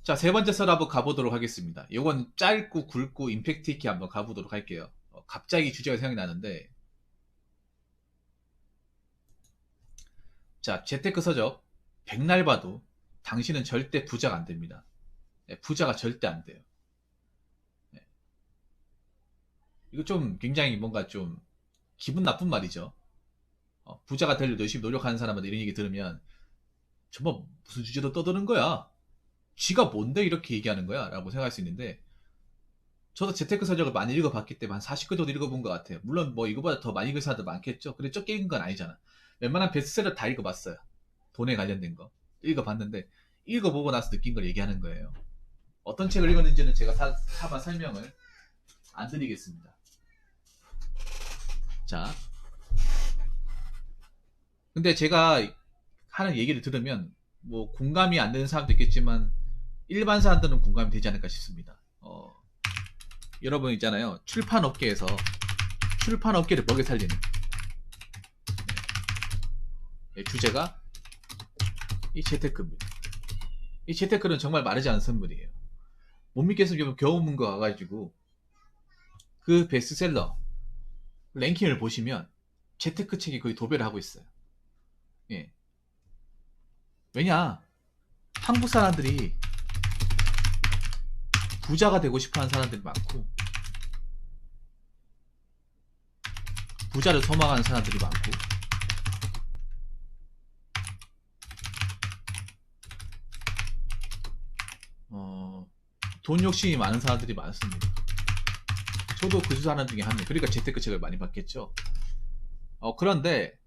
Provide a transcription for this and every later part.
자, 세 번째 썰 한번 가보도록 하겠습니다. 이건 짧고 굵고 임팩트 있게 한번 가보도록 할게요. 갑자기 주제가 생각이 나는데, 자, 재테크 서적. 백날 봐도 당신은 절대 부자가 안 됩니다. 네, 부자가 절대 안 돼요. 네, 이거 좀 굉장히 뭔가 좀 기분 나쁜 말이죠. 부자가 되려고 열심히 노력하는 사람한테 이런 얘기 들으면 정말 무슨 주제로 떠드는 거야? 쥐가 뭔데 이렇게 얘기하는 거야? 라고 생각할 수 있는데, 저도 재테크 서적을 많이 읽어봤기 때문에 한 40권 정도 읽어본 것 같아요. 물론 뭐 이거보다 더 많이 읽은 사람도 많겠죠. 근데 적게 읽은 건 아니잖아. 웬만한 베스트셀러 다 읽어봤어요. 돈에 관련된 거. 읽어봤는데, 읽어보고 나서 느낀 걸 얘기하는 거예요. 어떤 책을 읽었는지는 제가 차마 설명을 안 드리겠습니다. 자, 근데 제가 하는 얘기를 들으면 뭐 공감이 안 되는 사람도 있겠지만 일반 사람들은 공감이 되지 않을까 싶습니다. 여러분 있잖아요. 출판업계에서 출판업계를 먹여 살리는 주제가 이 재테크입니다. 이 재테크는 정말 마르지 않은 선물이에요. 못 믿겠으면 겨우문고 가가지고 그 베스트셀러 랭킹을 보시면 재테크 책이 거의 도배를 하고 있어요. 예. 왜냐? 한국 사람들이 부자가 되고 싶어하는 사람들이 많고 부자를 소망하는 사람들이 많고 돈 욕심이 많은 사람들이 많습니다. 저도 그 사람 중에 한 명. 그러니까 재테크 책을 많이 봤겠죠. 그런데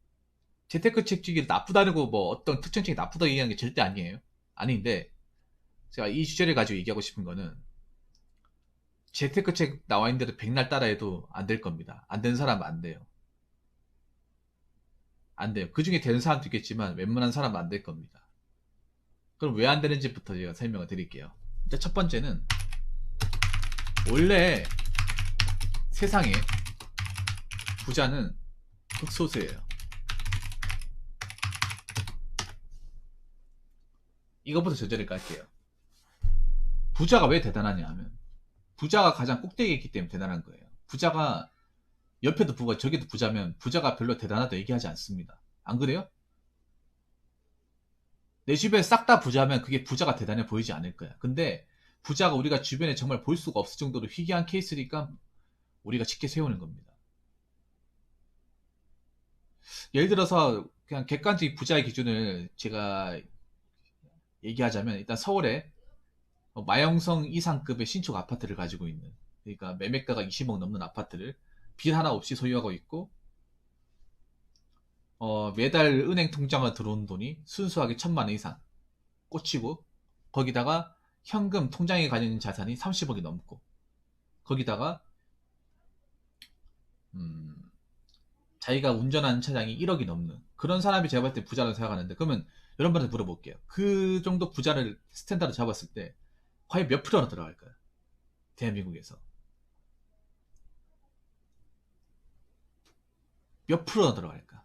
재테크 책 중에 나쁘다고 뭐 어떤 특정 책이 나쁘다고 얘기하는 게 절대 아니에요. 아닌데 제가 이 주제를 가지고 얘기하고 싶은 거는 재테크 책 나와 있는 대로 백날 따라해도 안 될 겁니다. 안 되는 사람은 안 돼요. 안 돼요. 그 중에 되는 사람도 있겠지만 웬만한 사람은 안 될 겁니다. 그럼 왜 안 되는지부터 제가 설명을 드릴게요. 일단 첫 번째는 원래 세상에 부자는 극소수예요. 이것부터 저절히 깔게요. 부자가 왜 대단하냐 하면 부자가 가장 꼭대기에 있기 때문에 대단한 거예요. 부자가 옆에도 부가 저기도 부자면 부자가 별로 대단하다 얘기하지 않습니다. 안 그래요? 내 주변에 싹 다 부자면 그게 부자가 대단해 보이지 않을 거야. 근데 부자가 우리가 주변에 정말 볼 수가 없을 정도로 희귀한 케이스니까 우리가 쉽게 세우는 겁니다. 예를 들어서 그냥 객관적인 부자의 기준을 제가 얘기하자면 일단 서울에 마영성 이상급의 신축 아파트를 가지고 있는, 그러니까 매매가가 20억 넘는 아파트를 빚 하나 없이 소유하고 있고 매달 은행 통장에 들어오는 돈이 순수하게 1,000만 원 이상 꽂히고 거기다가 현금 통장에 가지는 자산이 30억이 넘고 거기다가 음, 자기가 운전하는 차량이 1억이 넘는 그런 사람이 제가 봤을 때 부자라고 생각하는데, 그러면 여러분한테 물어볼게요. 그 정도 부자를 스탠다드 잡았을 때 과연 몇 프로나 들어갈까요? 대한민국에서 몇 프로나 들어갈까?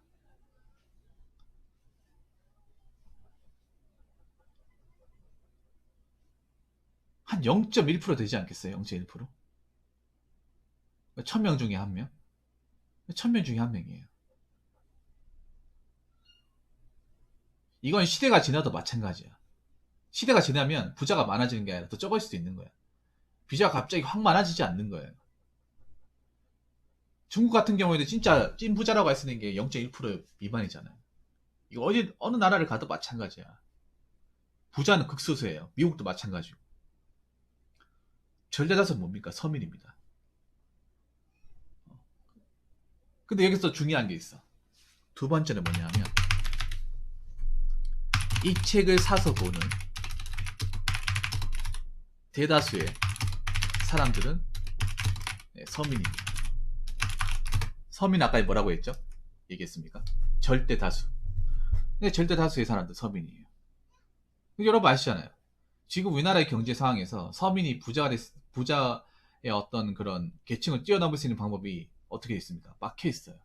한 0.1% 되지 않겠어요? 0.1%? 1000명 중에 한 명? 1000명 중에 한 명이에요. 이건 시대가 지나도 마찬가지야. 시대가 지나면 부자가 많아지는 게 아니라 더 적을 수도 있는 거야. 부자가 갑자기 확 많아지지 않는 거예요. 중국 같은 경우에도 진짜 찐 부자라고 할 수 있는 게 0.1% 미만이잖아요. 이거 어느 나라를 가도 마찬가지야. 부자는 극소수예요. 미국도 마찬가지고. 절대다수는 뭡니까? 서민입니다. 근데 여기서 중요한 게 있어. 두 번째는 뭐냐 하면 이 책을 사서 보는 대다수의 사람들은 서민입니다. 서민 아까 뭐라고 했죠? 얘기했습니까? 절대 다수. 근데 절대 다수의 사람들 서민이에요. 여러분 아시잖아요. 지금 우리나라의 경제 상황에서 서민이 부자의 어떤 그런 계층을 뛰어넘을 수 있는 방법이 어떻게 있습니까? 막혀 있어요.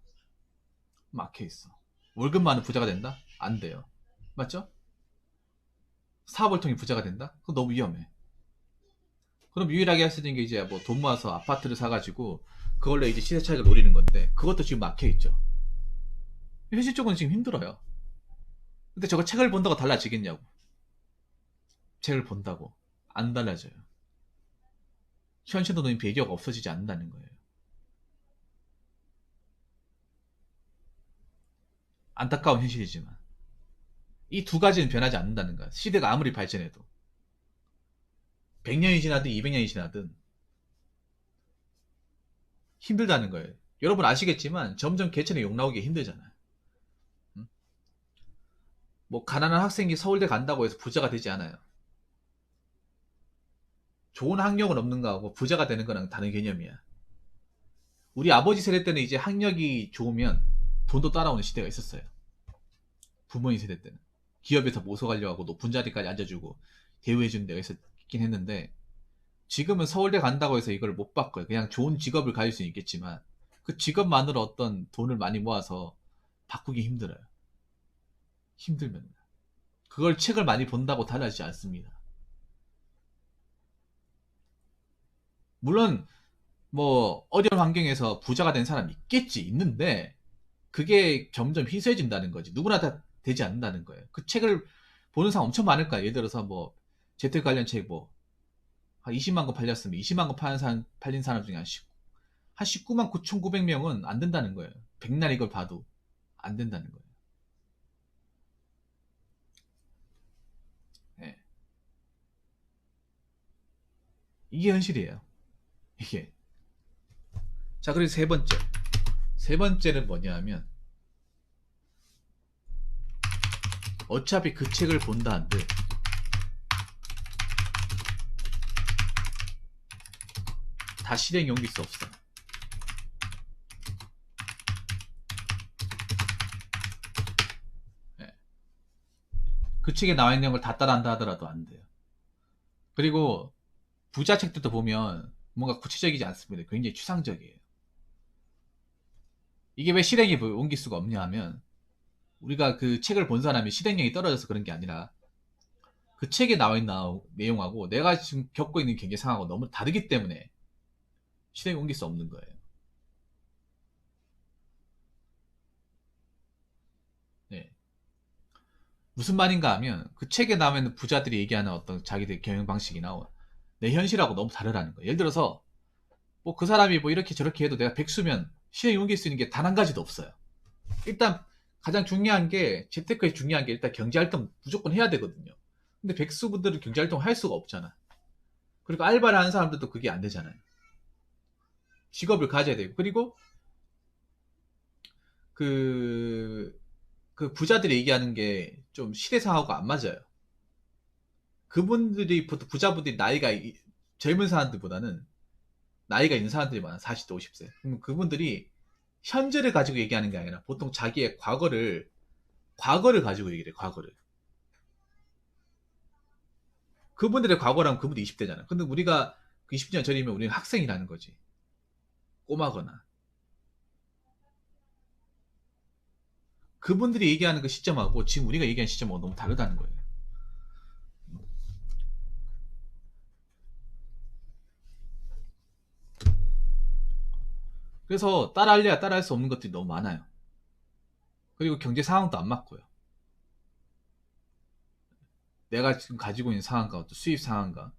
막혀 있어. 월급 많은 부자가 된다? 안 돼요. 맞죠? 사업을 통해 부자가 된다? 그거 너무 위험해. 그럼 유일하게 할 수 있는 게 이제 뭐 돈 모아서 아파트를 사가지고 그걸로 이제 시세 차익을 노리는 건데 그것도 지금 막혀 있죠. 현실적으로는 지금 힘들어요. 근데 저거 책을 본다고 달라지겠냐고. 책을 본다고 안 달라져요. 현실 노동의 배려가 없어지지 않는다는 거예요. 안타까운 현실이지만 이 두 가지는 변하지 않는다는 거야. 시대가 아무리 발전해도 100년이 지나든 200년이 지나든 힘들다는 거예요. 여러분 아시겠지만 점점 개천에 욕 나오기 힘들잖아요. 응? 뭐 가난한 학생이 서울대 간다고 해서 부자가 되지 않아요. 좋은 학력은 없는 거하고 부자가 되는 거랑 다른 개념이야. 우리 아버지 세대 때는 이제 학력이 좋으면 돈도 따라오는 시대가 있었어요. 부모님 세대 때는 기업에서 모소 가려고 하고 높은 자리까지 앉아주고 대우해주는 데가 있긴 했는데 지금은 서울대 간다고 해서 이걸 못 바꿔요. 그냥 좋은 직업을 가질 수는 있겠지만 그 직업만으로 어떤 돈을 많이 모아서 바꾸기 힘들어요. 힘들면 그걸 책을 많이 본다고 달라지지 않습니다. 물론 뭐 어려운 환경에서 부자가 된 사람이 있는데 그게 점점 희소해진다는 거지. 누구나 다 되지 않는다는 거예요. 그 책을 보는 사람 엄청 많을 거야. 예를 들어서 뭐 재테크 관련 책 뭐 한 20만 권 팔렸으면 20만 권 팔린 사람 중에 한 19만 9,900명은 안 된다는 거예요. 백날 이걸 봐도 안 된다는 거예요. 네. 이게 현실이에요. 이게. 자, 그리고 세 번째. 세 번째는 뭐냐 하면 어차피 그 책을 본다 한들 다 실행에 옮길 수 없어. 네. 그 책에 나와 있는 걸 다 따라한다 하더라도 안 돼요. 그리고 부자 책들도 보면 뭔가 구체적이지 않습니다. 굉장히 추상적이에요. 이게 왜 실행에 옮길 수가 없냐 하면 우리가 그 책을 본 사람이 실행력이 떨어져서 그런 게 아니라 그 책에 나와 있는 내용하고 내가 지금 겪고 있는 경제 상황하고 너무 다르기 때문에 실행에 옮길 수 없는 거예요. 네. 무슨 말인가 하면 그 책에 나와 있는 부자들이 얘기하는 어떤 자기들 경영 방식이나 내 현실하고 너무 다르다는 거예요. 예를 들어서 뭐 그 사람이 뭐 이렇게 저렇게 해도 내가 백수면 실행에 옮길 수 있는 게 단 한 가지도 없어요. 일단 가장 중요한 게 재테크에 중요한 게 일단 경제활동 무조건 해야 되거든요. 근데 백수분들은 경제활동 할 수가 없잖아. 그리고 알바를 하는 사람들도 그게 안 되잖아요. 직업을 가져야 되고 그리고 그, 그 부자들이 얘기하는 게 좀 시대상하고 안 맞아요. 그분들이 보통 부자분들이 나이가 젊은 사람들보다는 나이가 있는 사람들이 많아. 40대 50세. 그럼 그분들이 현재를 가지고 얘기하는 게 아니라 보통 자기의 과거를 가지고 얘기를 해. 과거를. 그분들의 과거라면 그분도 20대잖아. 근데 우리가 20년 전이면 우리는 학생이라는 거지. 꼬마거나. 그분들이 얘기하는 그 시점하고 지금 우리가 얘기하는 시점하고 너무 다르다는 거예요. 그래서 따라할래야 따라할 수 없는 것들이 너무 많아요. 그리고 경제 상황도 안 맞고요. 내가 지금 가지고 있는 상황과 어떤 수입 상황과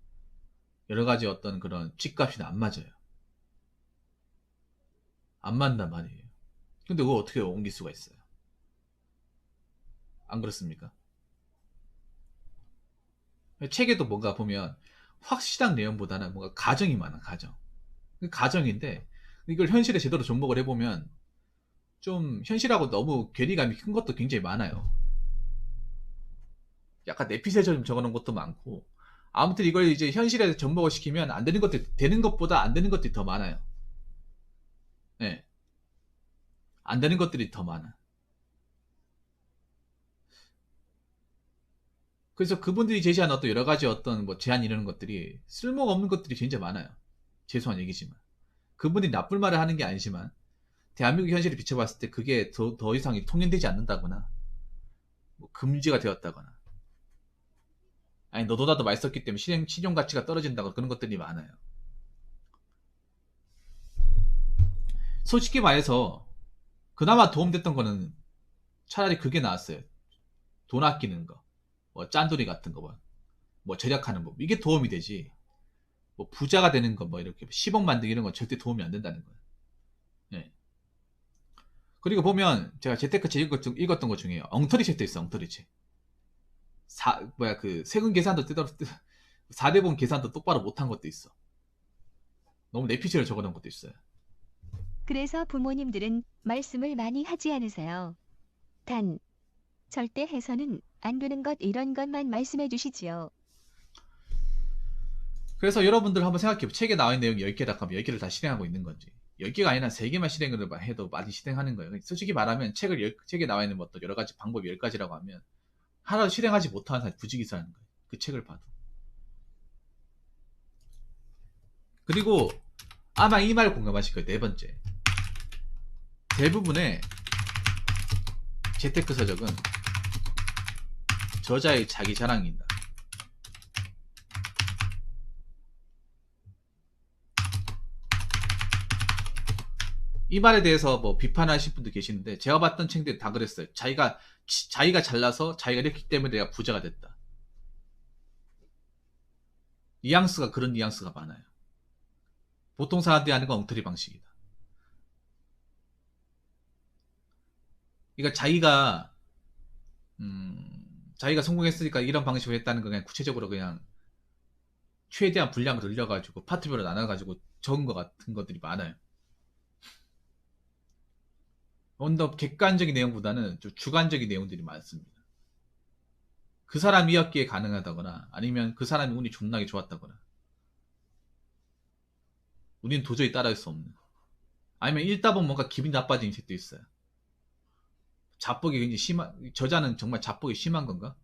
여러 가지 어떤 그런 집값이 안 맞아요. 안 맞는단 말이에요. 근데 그거 어떻게 옮길 수가 있어요? 안 그렇습니까? 책에도 뭔가 보면 확실한 내용보다는 뭔가 가정이 많아, 가정. 가정인데 이걸 현실에 제대로 접목을 해보면 좀 현실하고 너무 괴리감이 큰 것도 굉장히 많아요. 약간 내피셜처럼 적어놓은 것도 많고 아무튼 이걸 이제 현실에 접목을 시키면 안 되는 것들 되는 것보다 안 되는 것들이 더 많아요. 네. 안 되는 것들이 더 많아. 그래서 그분들이 제시한 어떤 여러 가지 어떤 뭐 제안 이러는 것들이 쓸모가 없는 것들이 진짜 많아요. 죄송한 얘기지만. 그분이 나쁜 말을 하는 게 아니지만 대한민국 현실을 비춰봤을 때 그게 더 이상 통용되지 않는다거나 뭐 금지가 되었다거나 아니 너도 나도 많이 썼기 때문에 실용 가치가 떨어진다고 그런 것들이 많아요. 솔직히 말해서 그나마 도움됐던 거는 차라리 그게 나았어요. 돈 아끼는 거, 뭐 짠돌이 같은 거, 뭐 절약하는 법 이게 도움이 되지. 뭐 부자가 되는 거, 뭐 이렇게 10억 만들기 이런 건 절대 도움이 안 된다는 거예요. 예. 그리고 보면 제가 재테크 책 읽었던 것 중에 엉터리 책도 있어. 엉터리 책. 그 세금 계산도 4대본 계산도 똑바로 못한 것도 있어. 너무 내피셜을 적어놓은 것도 있어요. 그래서 부모님들은 말씀을 많이 하지 않으세요. 단, 절대 해서는 안 되는 것 이런 것만 말씀해 주시지요. 그래서 여러분들 한번 생각해요. 책에 나와 있는 내용 10개다 하면 10개를 다 실행하고 있는 건지. 10개가 아니라 3개만 실행을 해도 많이 실행하는 거예요. 솔직히 말하면 책에 나와 있는 어떤 여러 가지 방법이 10가지라고 하면 하나도 실행하지 못하는 사람이 부지기수라는 거예요. 그 책을 봐도. 그리고 아마 이 말 공감하실 거예요. 네 번째. 대부분의 재테크 서적은 저자의 자기 자랑입니다. 이 말에 대해서 뭐 비판하실 분도 계시는데 제가 봤던 책들이 다 그랬어요. 자기가 잘나서 자기가 이랬기 때문에 내가 부자가 됐다. 그런 뉘앙스가 많아요. 보통 사람들이 하는 건 엉터리 방식이다. 그러니까 자기가 성공했으니까 이런 방식으로 했다는 거 그냥 구체적으로 그냥 최대한 분량을 늘려가지고 파트별로 나눠가지고 적은 것 같은 것들이 많아요. 더 객관적인 내용보다는 좀 주관적인 내용들이 많습니다. 그 사람이었기에 가능하다거나 아니면 그 사람이 운이 존나게 좋았다거나 우리는 도저히 따라할 수 없는, 아니면 읽다 보면 뭔가 기분이 나빠지는 책도 있어요. 자뻑이 굉장히 저자는 정말 자뻑이 심한 건가?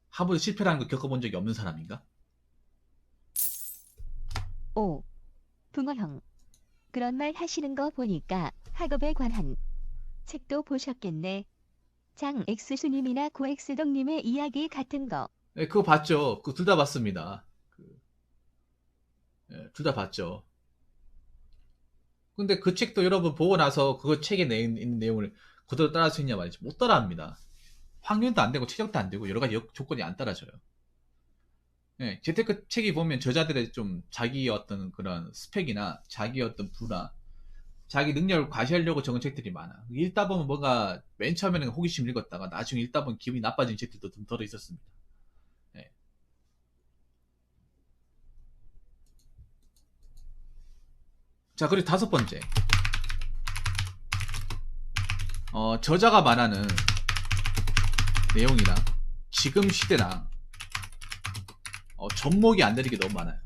하버드 실패라는 걸 겪어본 적이 없는 사람인가? 5. 붕어형. 그런 말 하시는 거 보니까 학업에 관한 책도 보셨겠네. 장 엑스수님이나 고엑스덕님의 이야기 같은 거. 네, 그거 봤죠. 둘 다 봤습니다. 둘 다 봤죠. 근데 그 책도 여러분 보고 나서 그 책에 있는 내용을 그대로 따라할 수 있냐 말이지. 못 따라합니다. 확률도 안 되고 최적도 안 되고 여러 가지 조건이 안 따라져요. 네, 재테크 책이 보면 저자들의 좀 자기 어떤 그런 스펙이나 자기 어떤 부나 자기 능력을 과시하려고 적은 책들이 많아. 읽다 보면 뭔가 맨 처음에는 호기심 읽었다가 나중에 읽다 보면 기분이 나빠진 책들도 좀 덜어 있었습니다. 네. 자, 그리고 5번째. 저자가 말하는 내용이나 지금 시대나 접목이 안 되는 게 너무 많아요.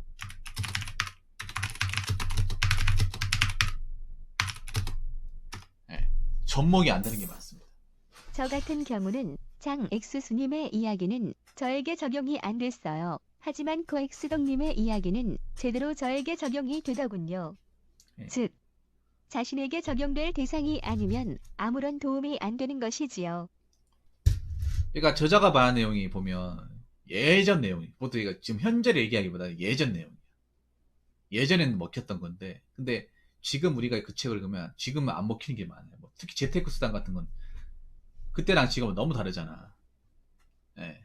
네, 접목이 안 되는 게 많습니다. 저 같은 경우는 장 엑스수님의 이야기는 저에게 적용이 안 됐어요. 하지만 고엑스덕님의 이야기는 제대로 저에게 적용이 되더군요. 네. 즉, 자신에게 적용될 대상이 아니면 아무런 도움이 안 되는 것이지요. 그러니까 저자가 말한 내용이 보면 예전 내용이, 보통 이거 지금 현재를 얘기하기보다 예전 내용이에요. 예전에는 먹혔던 건데, 근데 지금 우리가 그 책을 읽으면 지금은 안 먹히는 게 많아요. 뭐 특히 재테크 수단 같은 건 그때랑 지금은 너무 다르잖아. 네.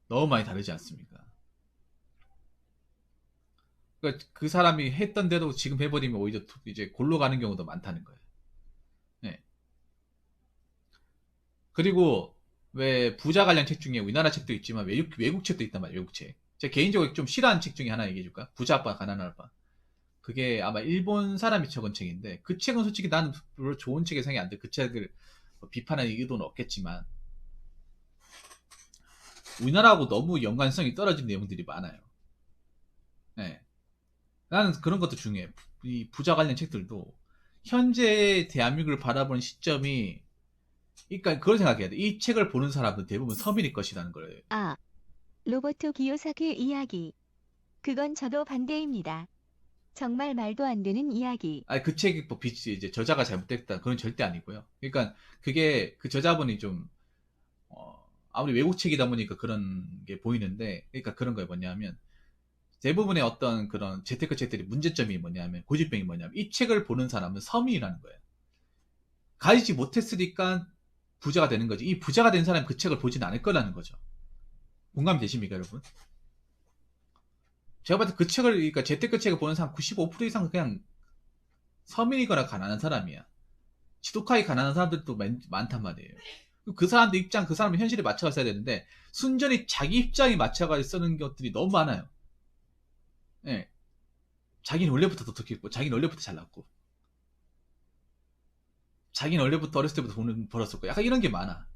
너무 많이 다르지 않습니까? 그러니까 그 사람이 했던 대로 지금 해버리면 오히려 이제 골로 가는 경우도 많다는 거예요. 네. 그리고 왜 부자 관련 책 중에 우리나라 책도 있지만 외국 책도 있단 말이에요. 외국 책. 제가 개인적으로 좀 싫어하는 책 중에 하나 얘기해 줄까? 부자 아빠 가난한 아빠. 그게 아마 일본 사람이 적은 책인데 그 책은 솔직히 나는 별로 좋은 책이 생각이 안 돼. 그 책을 비판하는 의도는 없겠지만 우리나라하고 너무 연관성이 떨어진 내용들이 많아요. 네. 나는 그런 것도 중요해. 이 부자 관련 책들도 현재 대한민국을 바라보는 시점이, 그러니까 그걸 생각해야 돼. 이 책을 보는 사람은 대부분 서민일 것이라는 거예요. 아, 로버트 기요사키 이야기. 그건 저도 반대입니다. 정말 말도 안 되는 이야기. 아니, 그 책이 뭐 이제 저자가 잘못됐다 그건 절대 아니고요. 그러니까 그게 그 저자분이 좀 아무리 외국 책이다 보니까 그런 게 보이는데, 그러니까 그런 거예요. 뭐냐면, 대부분의 어떤 그런 재테크 책들이 문제점이 뭐냐면, 고집병이 뭐냐면, 이 책을 보는 사람은 서민이라는 거예요. 가지지 못했으니까 부자가 되는 거지. 이 부자가 된 사람이 그 책을 보진 않을 거라는 거죠. 공감이 되십니까, 여러분? 제가 봤을 때 그 책을, 그러니까 재테크 책을 보는 사람 95% 이상은 그냥 서민이거나 가난한 사람이야. 지독하게 가난한 사람들도 많단 말이에요. 그 사람들 입장, 그 사람의 현실에 맞춰가 써야 되는데, 순전히 자기 입장에 맞춰가 쓰는 것들이 너무 많아요. 예. 자기는 원래부터 독특했고, 자기는 원래부터 잘났고, 자기는 원래부터 어렸을 때부터 돈을 벌었었고, 약간 이런 게 많아.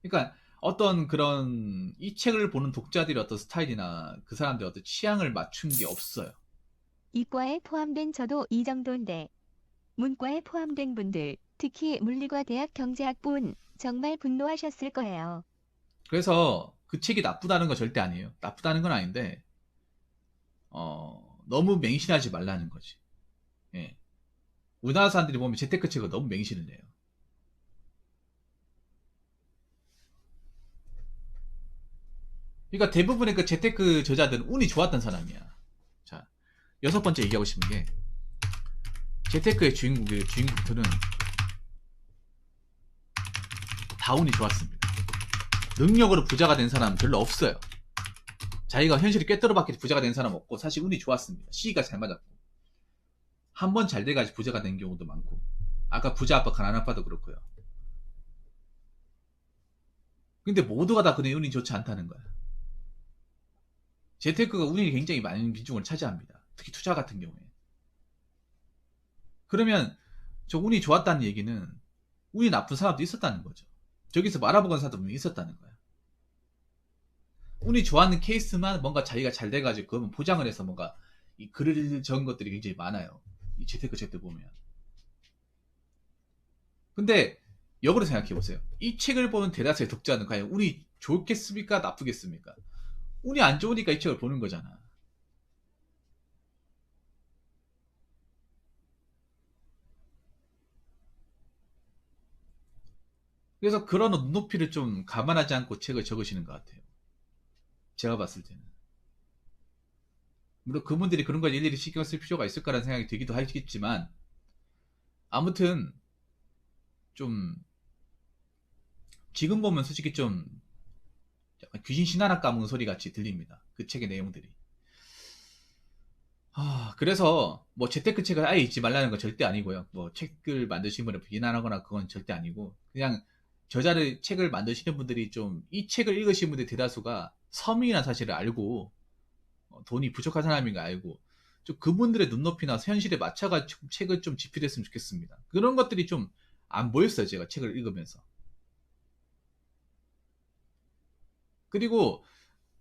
그러니까 어떤 그런 이 책을 보는 독자들의 어떤 스타일이나 그 사람들의 어떤 취향을 맞춘 게 없어요. 이과에 포함된 저도 이 정도인데 문과에 포함된 분들, 특히 물리과 대학 경제학부는 정말 분노하셨을 거예요. 그래서 그 책이 나쁘다는 건 절대 아니에요. 나쁘다는 건 아닌데, 너무 맹신하지 말라는 거지. 예. 우리나라 사람들이 보면 재테크 책을 너무 맹신을 해요. 그러니까 대부분의 그 재테크 저자들은 운이 좋았던 사람이야. 자, 여섯 번째 얘기하고 싶은 게, 재테크의 주인공들은 다 운이 좋았습니다. 능력으로 부자가 된 사람은 별로 없어요. 자기가 현실을 꿰뚫어봤기 부자가 된 사람 없고, 사실 운이 좋았습니다. 시기가 잘 맞았고, 한 번 잘 돼가지고 부자가 된 경우도 많고, 아까 부자 아빠 가난 아빠도 그렇고요. 근데 모두가 다 그의 운이 좋지 않다는 거야. 재테크가 운이 굉장히 많은 비중을 차지합니다. 특히 투자 같은 경우에. 그러면 저 운이 좋았다는 얘기는 운이 나쁜 사람도 있었다는 거죠. 저기서 말아먹은 사람도 있었다는 거야. 운이 좋았는 케이스만 뭔가 자기가 잘 돼가지고 그러면 포장을 해서 뭔가 이 글을 적은 것들이 굉장히 많아요. 이 재테크 책들 보면. 근데 역으로 생각해 보세요. 이 책을 보는 대다수의 독자는 과연 운이 좋겠습니까? 나쁘겠습니까? 운이 안 좋으니까 이 책을 보는 거잖아. 그래서 그런 눈높이를 좀 감안하지 않고 책을 적으시는 것 같아요. 제가 봤을 때는. 물론 그분들이 그런 걸 일일이 신경 쓸 필요가 있을까라는 생각이 들기도 하겠지만, 아무튼 좀 지금 보면 솔직히 좀 약간 귀신 신하나 까먹은 소리 같이 들립니다. 그 책의 내용들이. 그래서 뭐 재테크 책을 아예 읽지 말라는 건 절대 아니고요. 뭐 책을 만드신 분을 비난하거나 그건 절대 아니고, 그냥 저자를 책을 만드시는 분들이 좀 이 책을 읽으신 분들 대다수가 서민이라는 사실을 알고 돈이 부족한 사람인 거 알고, 좀 그분들의 눈높이나 현실에 맞춰가지고 책을 좀 집필했으면 좋겠습니다. 그런 것들이 좀 안 보였어요, 제가 책을 읽으면서. 그리고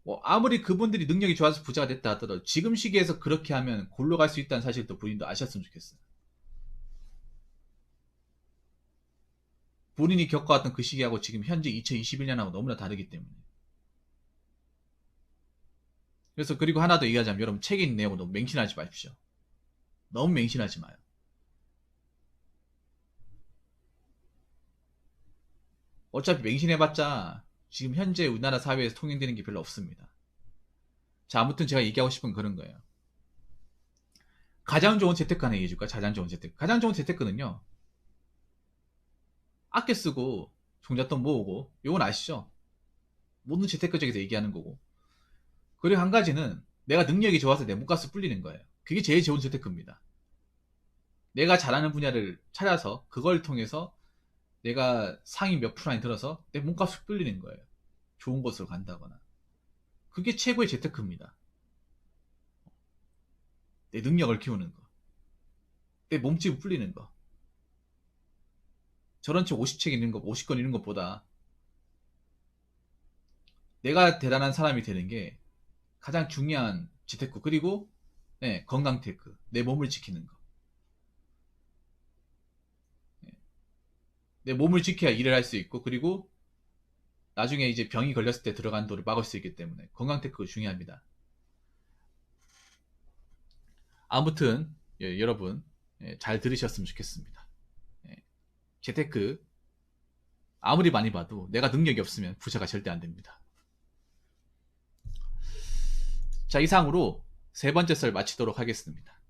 뭐 아무리 그분들이 능력이 좋아서 부자가 됐다 하더라도 지금 시기에서 그렇게 하면 골로 갈 수 있다는 사실도 본인도 아셨으면 좋겠어요. 본인이 겪어왔던 그 시기하고 지금 현재 2021년하고 너무나 다르기 때문에. 그래서 그리고 하나 더 얘기하자면, 여러분 책에 있는 내용을 너무 맹신하지 마십시오. 너무 맹신하지 마요. 어차피 맹신해봤자 지금 현재 우리나라 사회에서 통용되는 게 별로 없습니다. 자, 아무튼 제가 얘기하고 싶은 그런 거예요. 가장 좋은 재테크 하나 얘기해줄까요? 가장 좋은 재테크. 가장 좋은 재테크는요, 아껴 쓰고 종잣돈 모으고, 요건 아시죠? 모든 재테크적에서 얘기하는 거고. 그리고 한 가지는 내가 능력이 좋아서 내 몸값을 불리는 거예요. 그게 제일 좋은 재테크입니다. 내가 잘하는 분야를 찾아서 그걸 통해서 내가 상위 몇 프로 안에 들어서 내 몸값을 불리는 거예요. 좋은 곳으로 간다거나. 그게 최고의 재테크입니다. 내 능력을 키우는 거. 내 몸집을 불리는 거. 저런 책 50책 읽는 거, 50권 읽는 것보다 내가 대단한 사람이 되는 게 가장 중요한 재테크. 그리고 네, 건강 테크. 내 몸을 지키는 거. 네, 내 몸을 지켜야 일을 할 수 있고, 그리고 나중에 이제 병이 걸렸을 때 들어간 돈을 막을 수 있기 때문에 건강 테크가 중요합니다. 아무튼 여러분 잘 들으셨으면 좋겠습니다. 재테크 아무리 많이 봐도 내가 능력이 없으면 부자가 절대 안 됩니다. 자, 이상으로 세 번째 썰 마치도록 하겠습니다.